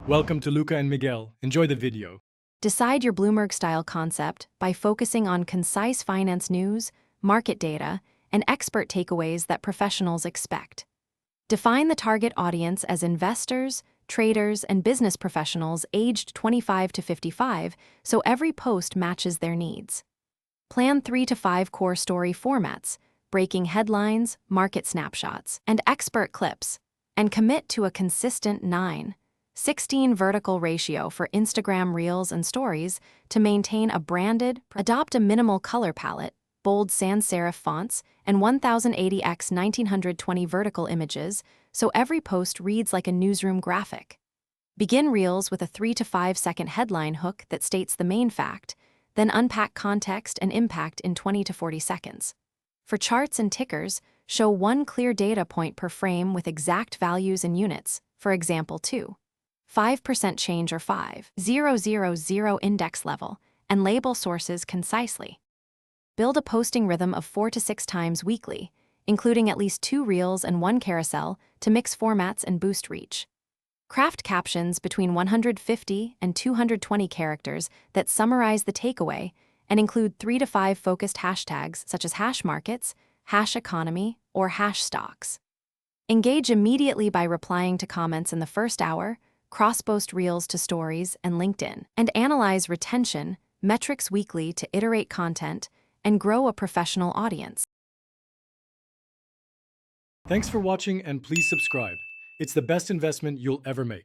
Welcome to Luca and Miguel. Enjoy the video. Decide your Bloomberg-style concept by focusing on concise finance news, market data, and expert takeaways that professionals expect. Define the target audience as investors, traders, and business professionals aged 25 to 55 so every post matches their needs. Plan 3 to 5 core story formats, breaking headlines, market snapshots, and expert clips, and commit to a consistent 9:16 vertical ratio for Instagram Reels and Stories to maintain a branded. Adopt a minimal color palette, bold sans serif fonts, and 1080x 1920 vertical images so every post reads like a newsroom graphic. Begin Reels with a 3 to 5 second headline hook that states the main fact, then unpack context and impact in 20 to 40 seconds. For charts and tickers, show one clear data point per frame with exact values and units, for example 2.5% change or 5.000 index level, and label sources concisely. Build a posting rhythm of 4 to 6 times weekly, including at least 2 reels and 1 carousel to mix formats and boost reach. Craft captions between 150 and 220 characters that summarize the takeaway and include 3 to 5 focused hashtags such as hash markets, hash economy, or hash stocks. Engage immediately by replying to comments in the first hour, cross-post reels to stories and LinkedIn, and analyze retention metrics weekly to iterate content and grow a professional audience. Thanks for watching and please subscribe. It's the best investment you'll ever make.